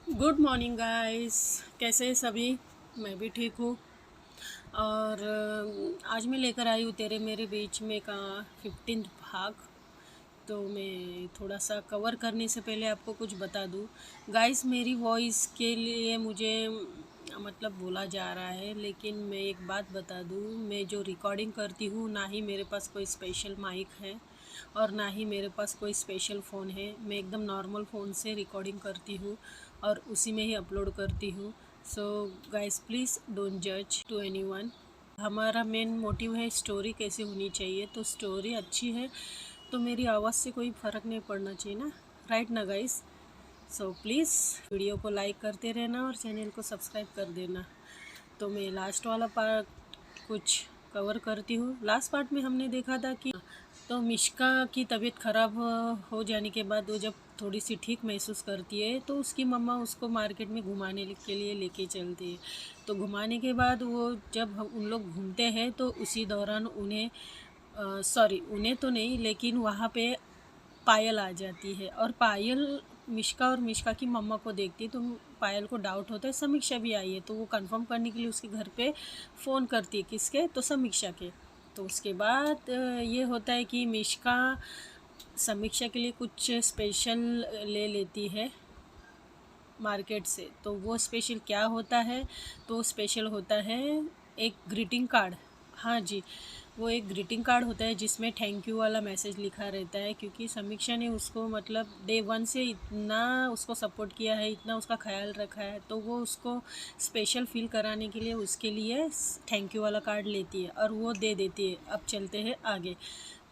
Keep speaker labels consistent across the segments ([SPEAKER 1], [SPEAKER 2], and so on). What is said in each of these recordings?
[SPEAKER 1] Good morning guys. कैसे हैं सभी? मैं भी ठीक हूँ। और आज मैं लेकर आई हूँ तेरे मेरे बीच में का 15th भाग। तो मैं थोड़ा सा कवर करने से पहले आपको कुछ बता दूँ गाइस। मेरी वॉइस के लिए मुझे मतलब बोला जा रहा है, लेकिन मैं एक बात बता दूँ, मैं जो रिकॉर्डिंग करती हूँ ना ही मेरे पास कोई स्पेशल माइक है और ना ही मेरे पास कोई स्पेशल फ़ोन है। मैं एकदम नॉर्मल फ़ोन से रिकॉर्डिंग करती हूँ और उसी में ही अपलोड करती हूँ। सो गाइस प्लीज़ डोंट जज टू एनीवन। हमारा मेन मोटिव है स्टोरी कैसी होनी चाहिए, तो स्टोरी अच्छी है तो मेरी आवाज़ से कोई फ़र्क नहीं पड़ना चाहिए ना, राइट ना गाइस? सो प्लीज़ वीडियो को लाइक करते रहना और चैनल को सब्सक्राइब कर देना। तो मैं लास्ट वाला पार्ट कुछ कवर करती हूँ। लास्ट पार्ट में हमने देखा था कि तो मिश्का की तबीयत ख़राब हो जाने के बाद वो जब थोड़ी सी ठीक महसूस करती है तो उसकी मम्मा उसको मार्केट में घुमाने के लिए लेके चलती है। तो घुमाने के बाद वो जब उन लोग घूमते हैं तो उसी दौरान उन्हें सॉरी उन्हें तो नहीं, लेकिन वहाँ पे पायल आ जाती है और पायल मिश्का और मिश्का की मम्मा को देखती है। तो पायल को डाउट होता है समीक्षा भी आई है, तो वो कंफर्म करने के लिए उसके घर पे फ़ोन करती है। किसके? तो समीक्षा के। तो उसके बाद ये होता है कि मिश्का समीक्षा के लिए कुछ स्पेशल ले लेती है मार्केट से। तो वो स्पेशल क्या होता है? तो स्पेशल होता है एक ग्रीटिंग कार्ड। हाँ जी, वो एक ग्रीटिंग कार्ड होता है जिसमें थैंक यू वाला मैसेज लिखा रहता है, क्योंकि समीक्षा ने उसको मतलब डे वन से इतना उसको सपोर्ट किया है, इतना उसका ख्याल रखा है, तो वो उसको स्पेशल फील कराने के लिए उसके लिए थैंक यू वाला कार्ड लेती है और वो दे देती है। अब चलते हैं आगे।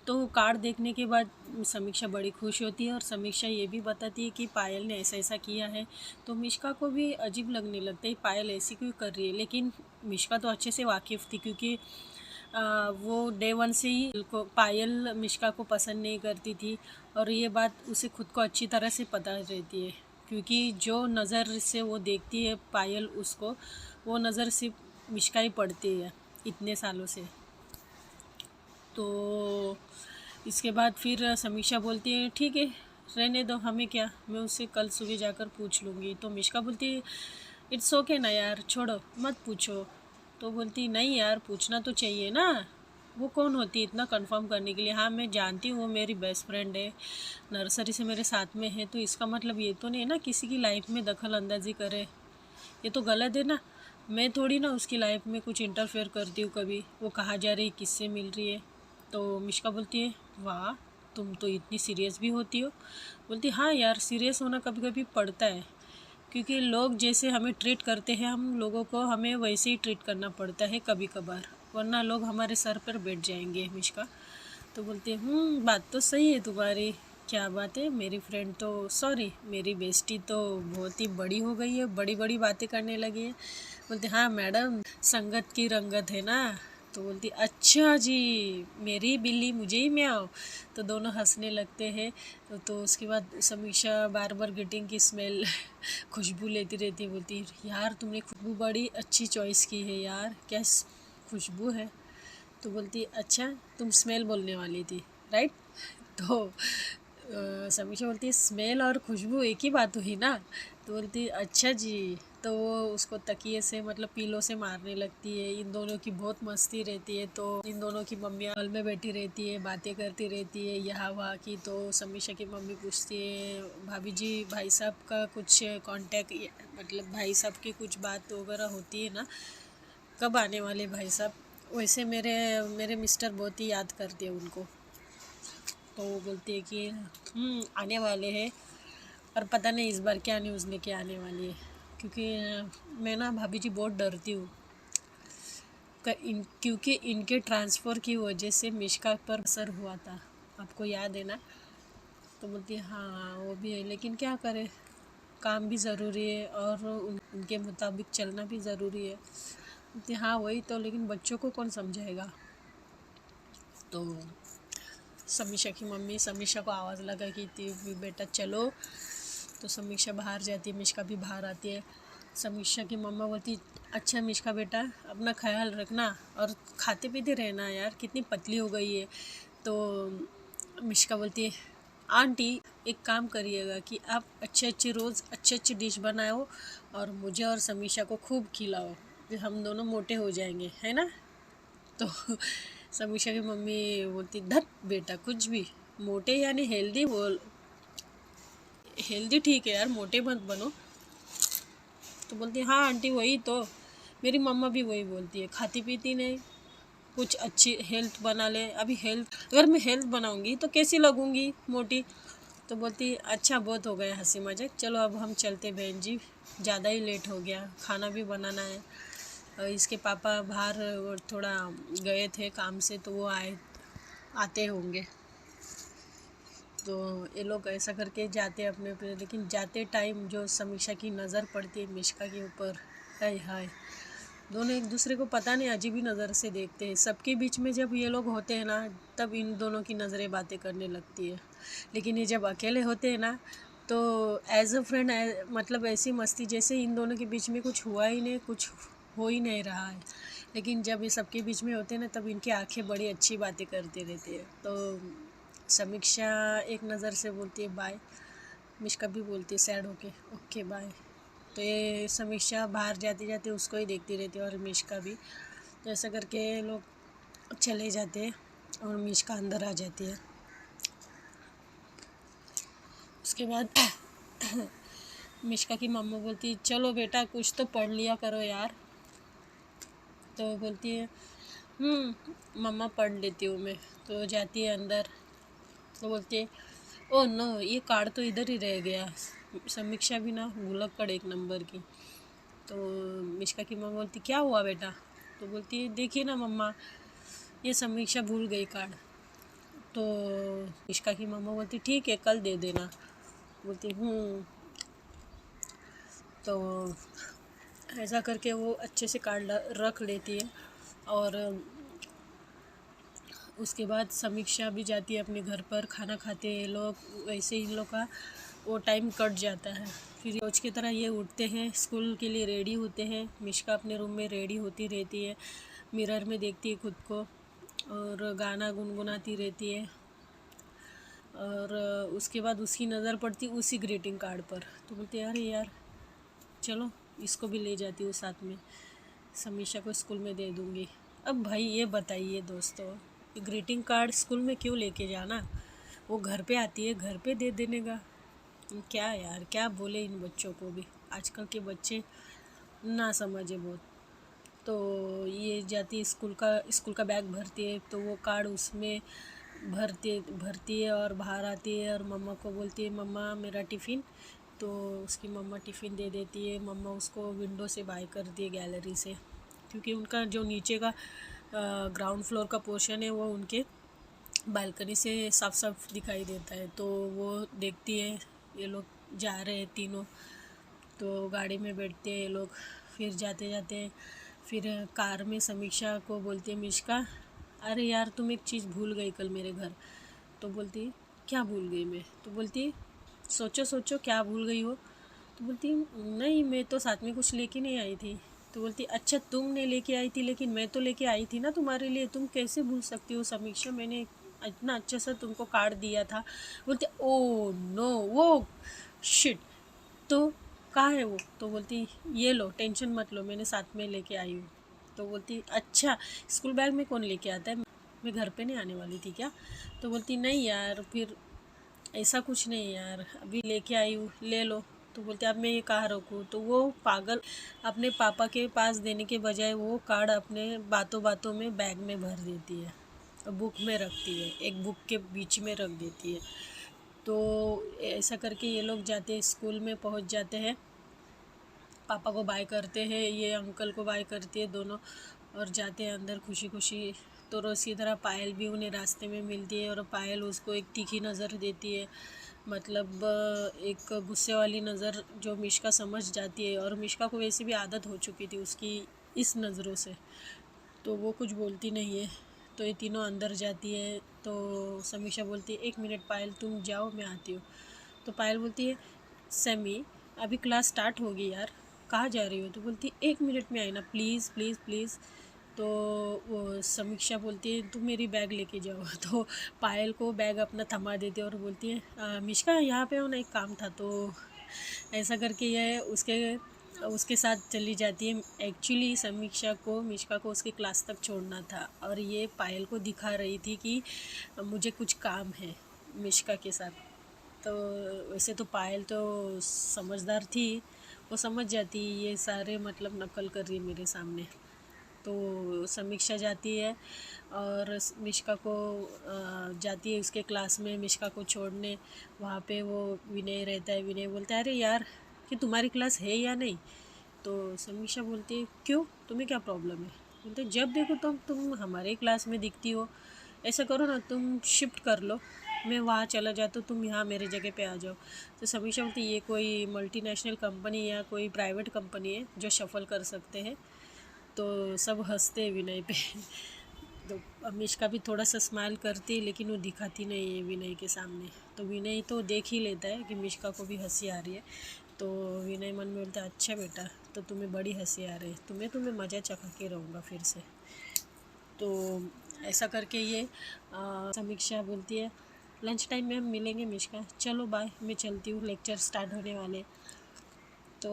[SPEAKER 1] तो कार्ड देखने के बाद समीक्षा बड़ी खुश होती है और समीक्षा ये भी बताती है कि पायल ने ऐसा ऐसा किया है। तो मिश्का को भी अजीब लगने लगता है पायल ऐसी क्यों कर रही है, लेकिन मिश्का तो अच्छे से वाकिफ़ थी, क्योंकि वो डे वन से ही को पायल मिश्का को पसंद नहीं करती थी और ये बात उसे खुद को अच्छी तरह से पता रहती है, क्योंकि जो नज़र से वो देखती है पायल उसको, वो नज़र सिर्फ मिश्का ही पड़ती है इतने सालों से। तो इसके बाद फिर समीक्षा बोलती है ठीक है रहने दो, हमें क्या, मैं उससे कल सुबह जाकर पूछ लूँगी। तो मिश्का बोलती है इट्स ओके ना यार, छोड़ो मत पूछो। तो बोलती नहीं यार पूछना तो चाहिए ना, वो कौन होती है इतना कंफर्म करने के लिए? हाँ मैं जानती हूँ वो मेरी बेस्ट फ्रेंड है, नर्सरी से मेरे साथ में है, तो इसका मतलब ये तो नहीं है ना किसी की लाइफ में दखल अंदाजी करे, ये तो गलत है ना। मैं थोड़ी ना उसकी लाइफ में कुछ इंटरफेयर करती हूँ कभी, वो कहाँ जा रही किससे मिल रही है। तो मिश्का बोलती है वाह तुम तो इतनी सीरियस भी होती हो। बोलती हाँ यार सीरियस होना कभी कभी पड़ता है, क्योंकि लोग जैसे हमें ट्रीट करते हैं हम लोगों को हमें वैसे ही ट्रीट करना पड़ता है कभी कभार, वरना लोग हमारे सर पर बैठ जाएंगे। मिश्का तो बोलती है बात तो सही है तुम्हारी, क्या बात है मेरी फ्रेंड तो सॉरी मेरी बेस्टी तो बहुत ही बड़ी हो गई है, बड़ी बड़ी बातें करने लगी है। बोलती हाँ मैडम संगत की रंगत है ना। तो बोलती अच्छा जी मेरी बिल्ली मुझे ही म्याओ। तो दोनों हंसने लगते हैं। तो उसके बाद समीक्षा बार बार ग्रीटिंग की स्मेल खुशबू लेती रहती है। बोलती यार तुमने खुशबू बड़ी अच्छी चॉइस की है यार, क्या खुशबू है? तो बोलती अच्छा तुम स्मेल बोलने वाली थी राइट। तो समीक्षा बोलती है स्मेल और खुशबू एक ही बात हुई ना। तो बोलती अच्छा जी। तो वो उसको तकिए से मतलब पीलो से मारने लगती है। इन दोनों की बहुत मस्ती रहती है। तो इन दोनों की मम्मियाँ हॉल में बैठी रहती है, बातें करती रहती है यहाँ वहाँ की। तो समीक्षा की मम्मी पूछती है भाभी जी भाई साहब का कुछ कांटेक्ट, मतलब भाई साहब की कुछ बात वगैरह होती है ना, कब आने वाले भाई साहब? वैसे मेरे मेरे मिस्टर बहुत ही याद करते हैं उनको। तो वो बोलती है कि आने वाले हैं, और पता नहीं इस बार क्या न्यूज़ लेके आने वाली है, क्योंकि मैं ना भाभी जी बहुत डरती हूँ क्योंकि इनके ट्रांसफ़र की वजह से मिश्का पर असर हुआ था, आपको याद है ना। तो बोलती है हाँ वो भी है, लेकिन क्या करें काम भी ज़रूरी है और उनके मुताबिक चलना भी ज़रूरी है। बोलती हाँ वही तो, लेकिन बच्चों को कौन समझाएगा। तो समीक्षा की मम्मी समीक्षा को आवाज़ लगा कि बेटा चलो। तो समीक्षा बाहर जाती है, मिश्का भी बाहर आती है। समीक्षा की मम्मा बोलती अच्छा मिश्का बेटा अपना ख्याल रखना और खाते पीते रहना यार, कितनी पतली हो गई है। तो मिश्का बोलती है आंटी एक काम करिएगा कि आप अच्छे अच्छे रोज़ अच्छे अच्छे डिश बनाओ और मुझे और समीक्षा को खूब खिलाओ, फिर हम दोनों मोटे हो जाएंगे, है ना। तो समीक्षा की मम्मी बोलती, धत बेटा कुछ भी, मोटे यानी हेल्दी बोल, हेल्दी ठीक है यार, मोटे मत बनो। तो बोलती हाँ आंटी वही तो, मेरी मम्मा भी वही बोलती है, खाती पीती नहीं, कुछ अच्छी हेल्थ बना ले। अभी हेल्थ, अगर मैं हेल्थ बनाऊंगी तो कैसी लगूंगी, मोटी। तो बोलती अच्छा बहुत हो गया हंसी मजाक, चलो अब हम चलते बहन जी, ज़्यादा ही लेट हो गया, खाना भी बनाना है। और इसके पापा बाहर थोड़ा गए थे काम से, तो वो आते होंगे। तो ये लोग ऐसा करके जाते अपने पे, लेकिन जाते टाइम जो समीक्षा की नज़र पड़ती है मिष्का के ऊपर, हाय हाय, दोनों एक दूसरे को पता नहीं अजीब ही नज़र से देखते हैं। सबके बीच में जब ये लोग होते हैं ना, तब इन दोनों की नज़रें बातें करने लगती है, लेकिन ये जब अकेले होते हैं ना, तो एज अ फ्रेंड मतलब ऐसी मस्ती जैसे इन दोनों के बीच में कुछ हुआ ही नहीं, कुछ हो ही नहीं रहा है। लेकिन जब ये सबके बीच में होते हैं ना, तब इनकी आंखें बड़ी अच्छी बातें करती रहती है। तो समीक्षा एक नज़र से बोलती है बाय, मिष्का भी बोलती है सैड होके ओके बाय। तो ये समीक्षा बाहर जाते जाते उसको ही देखती रहती है और मिष्का भी। तो ऐसा करके लोग चले जाते हैं और मिष्का अंदर आ जाती है। उसके बाद मिष्का की मम्मा बोलती है चलो बेटा कुछ तो पढ़ लिया करो यार। तो बोलती है मम्मा पढ़ लेती हूँ मैं। तो जाती है अंदर, तो बोलती है ओह नो ये कार्ड तो इधर ही रह गया। समीक्षा भी ना भुलक्कड़ एक नंबर की। तो मिष्का की मम्मा बोलती क्या हुआ बेटा। तो बोलती है देखिए ना मम्मा, ये समीक्षा भूल गई कार्ड। तो मिष्का की मम्मा बोलती ठीक है कल दे देना। बोलती तो ऐसा करके वो अच्छे से कार्ड रख लेती है। और उसके बाद समीक्षा भी जाती है अपने घर पर, खाना खाते हैं लोग। वैसे इन लोग का वो टाइम कट जाता है। फिर रोज की तरह ये उठते हैं, स्कूल के लिए रेडी होते हैं। मिष्का अपने रूम में रेडी होती रहती है, मिरर में देखती है खुद को और गाना गुनगुनाती रहती है। और उसके बाद उसकी नज़र पड़ती उसी ग्रीटिंग कार्ड पर। तो बोलती है अरे यार चलो इसको भी ले जाती हूँ साथ में, समीक्षा को स्कूल में दे दूँगी। अब भाई ये बताइए दोस्तों, ग्रीटिंग कार्ड स्कूल में क्यों लेके जाना, वो घर पे आती है घर पे दे देने का। क्या यार क्या बोले इन बच्चों को भी, आजकल के बच्चे ना समझे बहुत। तो ये जाती है स्कूल का बैग भरती है, तो वो कार्ड उसमें भरती है और बाहर आती है और मम्मा को बोलती है मम्मा मेरा टिफ़िन। तो उसकी मम्मा टिफ़िन दे देती है। मम्मा उसको विंडो से बाय करती है, गैलरी से, क्योंकि उनका जो नीचे का ग्राउंड फ्लोर का पोर्शन है वो उनके बालकनी से साफ साफ दिखाई देता है। तो वो देखती है ये लोग जा रहे हैं तीनों, तो गाड़ी में बैठते हैं ये लोग। फिर जाते जाते फिर कार में समीक्षा को बोलती है मिष्का अरे यार तुम एक चीज़ भूल गई कल मेरे घर। तो बोलती क्या भूल गई मैं। तो बोलती सोचो सोचो क्या भूल गई हो। तो बोलती नहीं मैं तो साथ में कुछ लेके नहीं आई थी। तो बोलती अच्छा तुमने लेके आई थी, लेकिन मैं तो लेके आई थी ना तुम्हारे लिए, तुम कैसे भूल सकती हो समीक्षा, मैंने इतना अच्छा सा तुमको कार्ड दिया था। बोलते ओ नो वो शिट, तो कहाँ है वो। तो बोलती ये लो टेंशन मत लो मैंने साथ में लेके आई हूँ। तो बोलती अच्छा स्कूल बैग में कौन लेके आता है, मैं घर पे नहीं आने वाली थी क्या। तो बोलती नहीं यार फिर ऐसा कुछ नहीं यार अभी लेके आई हूँ ले लो। तो बोलते अब मैं ये कहाँ रखूँ। तो वो पागल अपने पापा के पास देने के बजाय वो कार्ड अपने बातों बातों में बैग में भर देती है, बुक में रखती है, एक बुक के बीच में रख देती है। तो ऐसा करके ये लोग जाते हैं, स्कूल में पहुंच जाते हैं, पापा को बाय करते हैं, ये अंकल को बाय करती है दोनों, और जाते हैं अंदर खुशी खुशी। तो रोज़ की तरह पायल भी उन्हें रास्ते में मिलती है और पायल उसको एक तीखी नज़र देती है, मतलब एक गुस्से वाली नज़र जो मिष्का समझ जाती है। और मिष्का को वैसे भी आदत हो चुकी थी उसकी इस नज़रों से, तो वो कुछ बोलती नहीं है। तो ये तीनों अंदर जाती है। तो समीक्षा बोलती है 1 मिनट पायल तुम जाओ मैं आती हूँ। तो पायल बोलती है समी अभी क्लास स्टार्ट होगी यार, कहाँ जा रही हो। तो बोलती 1 मिनट में आई ना प्लीज़ प्लीज़ प्लीज़। तो वो समीक्षा बोलती है तुम मेरी बैग लेके जाओ। तो पायल को बैग अपना थमा देती है और बोलती है मिष्का यहाँ पे हो ना, एक काम था। तो ऐसा करके यह उसके साथ चली जाती है। एक्चुअली समीक्षा को मिष्का को उसकी क्लास तक छोड़ना था और ये पायल को दिखा रही थी कि मुझे कुछ काम है मिष्का के साथ। तो वैसे तो पायल तो समझदार थी, वो समझ जाती ये सारे मतलब नकल कर रही है मेरे सामने। तो समीक्षा जाती है और मिष्का को जाती है उसके क्लास में मिष्का को छोड़ने। वहाँ पे वो विनय रहता है। विनय बोलता है अरे यार कि तुम्हारी क्लास है या नहीं। तो समीक्षा बोलती है क्यों, तुम्हें क्या प्रॉब्लम है। बोलते जब देखो तुम हमारे क्लास में दिखती हो, ऐसा करो ना तुम शिफ्ट कर लो, मैं वहाँ चला जाता हूँ, तुम यहाँ मेरे जगह पे आ जाओ। तो समीक्षा बोलती ये कोई मल्टीनेशनल कंपनी या कोई प्राइवेट कंपनी है जो शफल कर सकते हैं। तो सब हंसते हैं विनय पे। तो मिष्का भी थोड़ा सा स्माइल करती है लेकिन वो दिखाती नहीं है विनय के सामने। तो विनय तो देख ही लेता है कि मिष्का को भी हंसी आ रही है। तो विनय मन में बोलता है अच्छा बेटा, तो तुम्हें बड़ी हंसी आ रही है, तुम्हें मज़ा चखा के रहूँगा फिर से। तो ऐसा करके ये समीक्षा बोलती है लंच टाइम में हम मिलेंगे मिष्का, चलो बाय, मैं चलती हूँ, लेक्चर स्टार्ट होने वाले। तो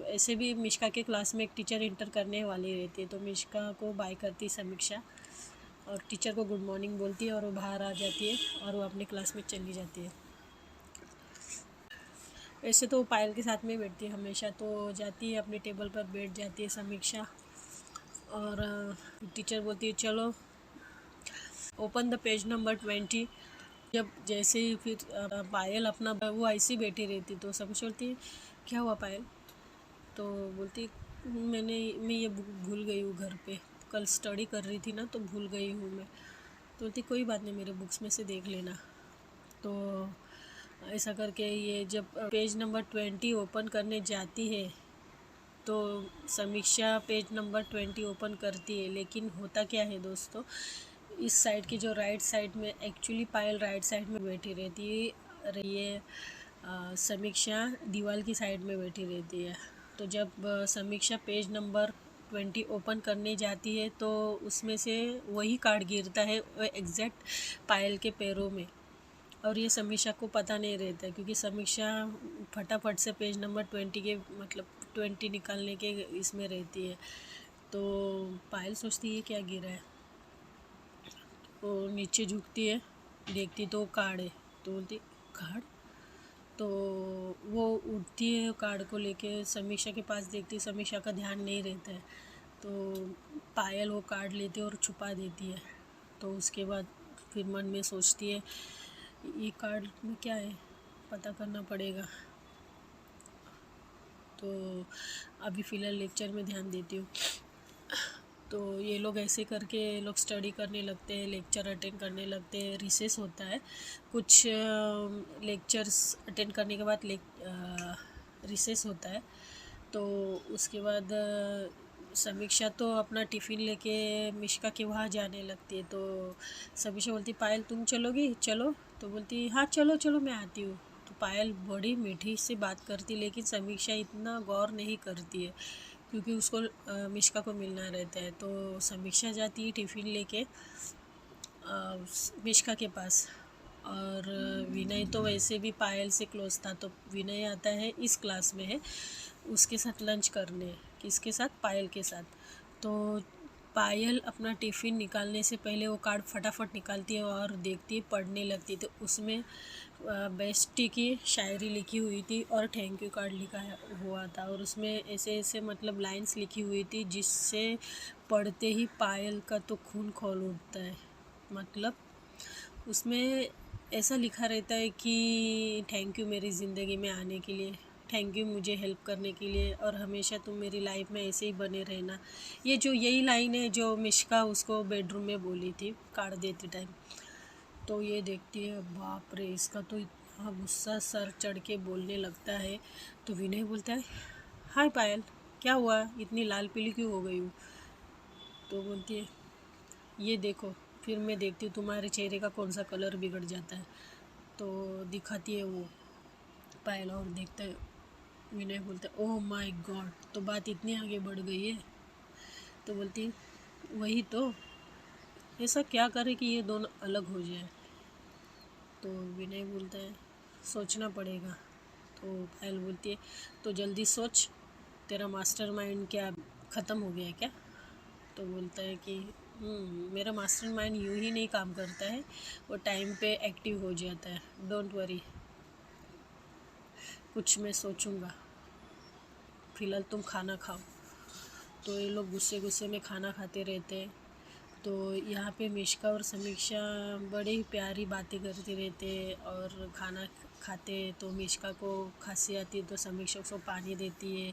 [SPEAKER 1] ऐसे भी मिष्का के क्लास में एक टीचर इंटर करने वाली रहती है। तो मिष्का को बाय करती समीक्षा और टीचर को गुड मॉर्निंग बोलती है और वो बाहर आ जाती है और वो अपने क्लास में चली जाती है। वैसे तो वो पायल के साथ में बैठती है हमेशा। तो जाती है अपने टेबल पर बैठ जाती है समीक्षा और टीचर बोलती है चलो ओपन द पेज नंबर 20। जब जैसे ही फिर पायल अपना वो ऐसी बैठी रहती तो समीक्षा बोलती है क्या हुआ पायल। तो बोलती मैं ये बुक भूल गई हूँ घर पे, कल स्टडी कर रही थी ना तो भूल गई हूँ मैं। तो बोलती कोई बात नहीं, मेरे बुक्स में से देख लेना। तो ऐसा करके ये जब पेज नंबर 20 ओपन करने जाती है तो समीक्षा पेज नंबर 20 ओपन करती है। लेकिन होता क्या है दोस्तों, इस साइड की जो राइट साइड में एक्चुअली पायल राइट साइड में बैठी रहती है, समीक्षा दीवार की साइड में बैठी रहती है। तो जब समीक्षा पेज नंबर 20 ओपन करने जाती है तो उसमें से वही कार्ड गिरता है एग्जैक्ट पायल के पैरों में। और ये समीक्षा को पता नहीं रहता है क्योंकि समीक्षा फटाफट से पेज नंबर 20 के मतलब 20 निकालने के इसमें रहती है। तो पायल सोचती है क्या गिरा है। वो नीचे झुकती है, देखती तो कार्ड है। तो बोलती कार्ड। तो वो उठती है कार्ड को लेके समीक्षा के पास, देखती समीक्षा का ध्यान नहीं रहता है। तो पायल वो कार्ड लेती है और छुपा देती है। तो उसके बाद फिर मन में सोचती है ये कार्ड में क्या है, पता करना पड़ेगा। तो अभी फ़िलहाल लेक्चर में ध्यान देती हूँ। तो ये लोग ऐसे करके लोग स्टडी करने लगते हैं, लेक्चर अटेंड करने लगते हैं। रिसेस होता है, कुछ लेक्चर्स अटेंड करने के बाद रिसेस होता है। तो उसके बाद समीक्षा तो अपना टिफ़िन लेके मिष्का के वहाँ जाने लगती है। तो समीक्षा बोलती पायल तुम चलोगी, चलो। तो बोलती हाँ चलो चलो मैं आती हूँ। तो पायल बड़ी मीठी से बात करती लेकिन समीक्षा इतना गौर नहीं करती है क्योंकि उसको मिष्का को मिलना रहता है। तो समीक्षा जाती है टिफ़िन लेके मिष्का के पास। और विनय तो वैसे भी पायल से क्लोज था तो विनय आता है, इस क्लास में है, उसके साथ लंच करने। किसके साथ, पायल के साथ। तो पायल अपना टिफ़िन निकालने से पहले वो कार्ड फटाफट निकालती है और देखती है, पढ़ने लगती। तो उसमें बेस्टी की शायरी लिखी हुई थी और थैंक यू कार्ड लिखा हुआ था और उसमें ऐसे ऐसे मतलब लाइंस लिखी हुई थी जिससे पढ़ते ही पायल का तो खून खौल उठता है। मतलब उसमें ऐसा लिखा रहता है कि थैंक यू मेरी ज़िंदगी में आने के लिए, थैंक यू मुझे हेल्प करने के लिए और हमेशा तुम मेरी लाइफ में ऐसे ही बने रहना। ये जो यही लाइन है जो मिष्का उसको बेडरूम में बोली थी कार्ड देते टाइम। तो ये देखती है बाप रे, इसका तो इतना गुस्सा सर चढ़ के बोलने लगता है। तो विनय बोलता है हाय पायल क्या हुआ, इतनी लाल पीली क्यों हो गई हूँ। तो बोलती है ये देखो, फिर मैं देखती हूँ तुम्हारे चेहरे का कौन सा कलर बिगड़ जाता है। तो दिखाती है वो पायल और देखता है। विनय बोलता है ओह माय गॉड, तो बात इतनी आगे बढ़ गई है। तो बोलती वही तो, ऐसा क्या करे कि ये दोनों अलग हो जाए। तो विनय बोलता है सोचना पड़ेगा। तो पायल बोलती है तो जल्दी सोच, तेरा मास्टरमाइंड क्या ख़त्म हो गया है क्या? तो बोलता है कि मेरा मास्टरमाइंड यूं ही नहीं काम करता है, वो टाइम पे एक्टिव हो जाता है। डोंट वरी, कुछ मैं सोचूंगा, फ़िलहाल तुम खाना खाओ। तो ये लोग गुस्से गुस्से में खाना खाते रहते हैं। तो यहाँ पे मिष्का और समीक्षा बड़े ही प्यारी बातें करते रहते हैं। और खाना खाते तो मिष्का को खांसी आती है तो समीक्षा को पानी देती है।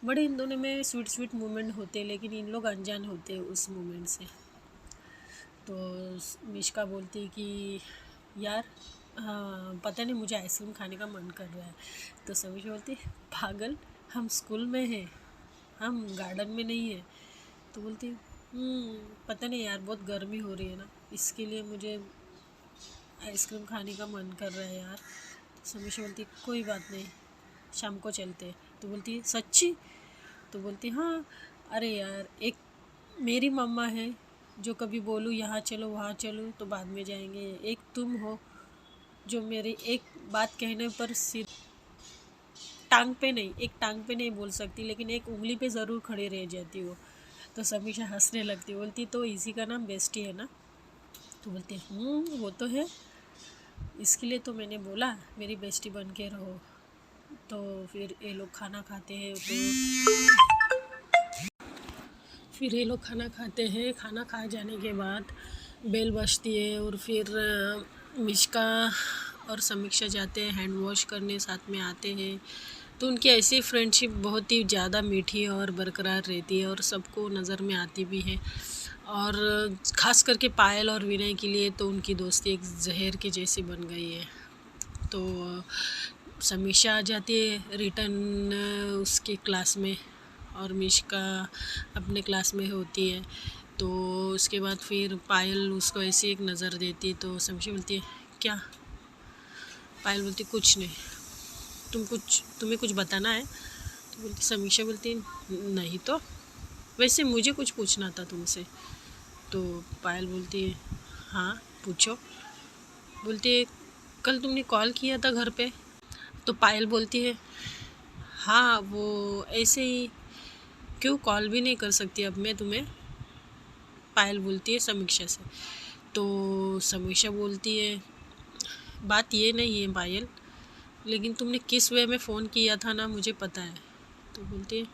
[SPEAKER 1] बड़े इन दोनों में स्वीट स्वीट मोमेंट होते हैं, लेकिन इन लोग अनजान होते हैं उस मोमेंट से। तो मिष्का बोलती है कि यार हाँ पता नहीं मुझे आइसक्रीम खाने का मन कर रहा है। तो समीक्षा बोलती है पागल, हम स्कूल में हैं, हम गार्डन में नहीं है। तो बोलती पता नहीं यार, बहुत गर्मी हो रही है ना, इसके लिए मुझे आइसक्रीम खाने का मन कर रहा है यार। तो समीक्षा बोलती कोई बात नहीं, शाम को चलते। तो बोलती है सच्ची? तो बोलती हाँ, अरे यार एक मेरी मम्मा है जो कभी बोलूँ यहाँ चलो वहाँ चलो तो बाद में जाएंगे, एक तुम हो जो मेरी एक बात कहने पर सिर एक टांग पे नहीं बोल सकती, लेकिन एक उंगली पे ज़रूर खड़े रह जाती हो। तो समीक्षा हंसने लगती, बोलती तो इसी का नाम बेस्टी है ना? तो बोलती वो तो है, इसके लिए तो मैंने बोला मेरी बेस्टी बन के रहो। तो फिर ये लोग खाना खाते हैं। खाना खा जाने के बाद बेल बजती है और फिर मिष्का और समीक्षा जाते हैं हैंड वॉश करने, साथ में आते हैं। तो उनकी ऐसी फ्रेंडशिप बहुत ही ज़्यादा मीठी और बरकरार रहती है और सबको नज़र में आती भी है। और ख़ास करके पायल और विनय के लिए तो उनकी दोस्ती एक जहर की जैसी बन गई है। तो समीक्षा आ जाती है रिटर्न उसके क्लास में और मिष्का अपने क्लास में होती है। तो उसके बाद फिर पायल उसको ऐसी एक नज़र देती, तो समीक्षा बोलती है क्या? पायल बोलती कुछ नहीं, तुम्हें कुछ बताना है? तो बोलती समीक्षा बोलती नहीं तो वैसे मुझे कुछ पूछना था तुमसे। तो पायल बोलती है हाँ पूछो। बोलती है कल तुमने कॉल किया था घर पे? तो पायल बोलती है हाँ वो ऐसे ही, क्यों कॉल भी नहीं कर सकती अब मैं तुम्हें? पायल बोलती है समीक्षा से। तो समीक्षा बोलती है बात ये नहीं है पायल, लेकिन तुमने किस वे में फ़ोन किया था ना मुझे पता है। तो बोलती है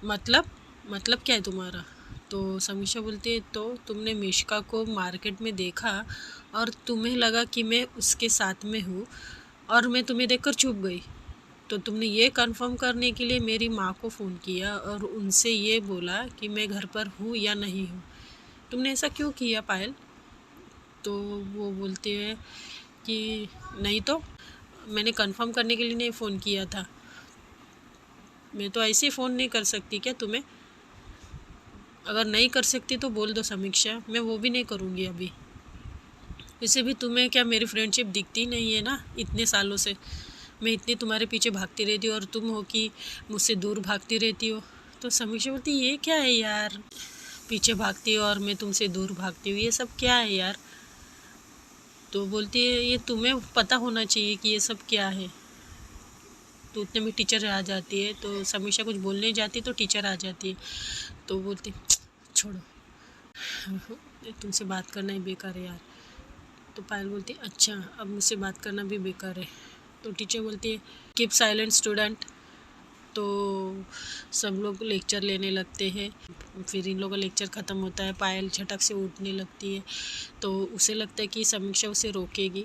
[SPEAKER 1] मतलब क्या है तुम्हारा? तो समीक्षा बोलती है तो तुमने मिष्का को मार्केट में देखा और तुम्हें लगा कि मैं उसके साथ में हूँ और मैं तुम्हें देखकर चुप गई, तो तुमने ये कंफर्म करने के लिए मेरी माँ को फ़ोन किया और उनसे ये बोला कि मैं घर पर हूँ या नहीं हूँ। तुमने ऐसा क्यों किया पायल? तो वो बोलती है कि नहीं तो मैंने कंफर्म करने के लिए नहीं फ़ोन किया था, मैं तो ऐसे ही फ़ोन नहीं कर सकती क्या तुम्हें? अगर नहीं कर सकती तो बोल दो समीक्षा, मैं वो भी नहीं करूँगी अभी। वैसे भी तुम्हें क्या मेरी फ्रेंडशिप दिखती नहीं है ना, इतने सालों से मैं इतनी तुम्हारे पीछे भागती रहती हूँ और तुम हो कि मुझसे दूर भागती रहती हो। तो समीक्षा बोलती ये क्या है यार, पीछे भागती हो और मैं तुमसे दूर भागती हूँ, ये सब क्या है यार? तो बोलती है ये तुम्हें पता होना चाहिए कि ये सब क्या है। तो उतने में टीचर आ जाती है, तो समीक्षा कुछ बोलने जाती तो टीचर आ जाती है। तो बोलती छोड़ो तुमसे बात करना ही बेकार है यार। तो पायल बोलती अच्छा अब मुझसे बात करना भी बेकार है। तो टीचर बोलती है कीप साइलेंट स्टूडेंट। तो सब लोग लेक्चर लेने लगते हैं। फिर इन लोगों का लेक्चर ख़त्म होता है, पायल झटक से उठने लगती है। तो उसे लगता है कि समीक्षा उसे रोकेगी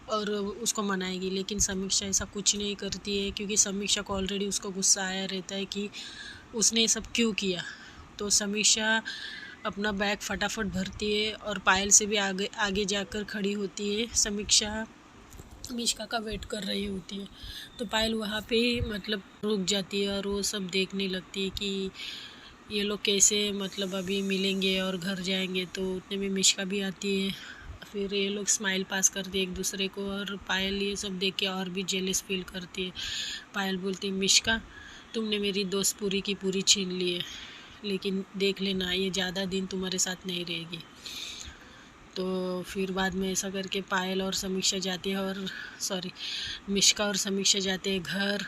[SPEAKER 1] और उसको मनाएगी, लेकिन समीक्षा ऐसा कुछ नहीं करती है क्योंकि समीक्षा को ऑलरेडी उसको गुस्सा आया रहता है कि उसने ये सब क्यों किया। तो समीक्षा अपना बैग फटाफट भरती है और पायल से भी आगे जाकर खड़ी होती है। समीक्षा मिष्का का वेट कर रही होती है। तो पायल वहाँ पे मतलब रुक जाती है और वो सब देखने लगती है कि ये लोग कैसे मतलब अभी मिलेंगे और घर जाएंगे। तो उतने में मिष्का भी आती है, फिर ये लोग स्माइल पास करते एक दूसरे को और पायल ये सब देख के और भी जेलस फील करती है। पायल बोलती है मिष्का तुमने मेरी दोस्त पूरी की पूरी छीन ली है, लेकिन देख लेना ये ज़्यादा दिन तुम्हारे साथ नहीं रहेगी। तो फिर बाद में ऐसा करके पायल और समीक्षा जाती है, और सॉरी मिष्का और समीक्षा जाते हैं घर,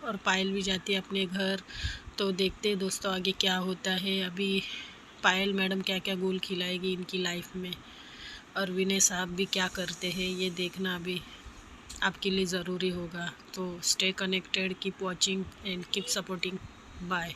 [SPEAKER 1] और पायल भी जाती है अपने घर। तो देखते हैं दोस्तों आगे क्या होता है। अभी पायल मैडम क्या क्या गोल खिलाएगी इनकी लाइफ में, और विनय साहब भी क्या करते हैं, ये देखना अभी आपके लिए ज़रूरी होगा। तो stay connected, keep watching and keep supporting. Bye.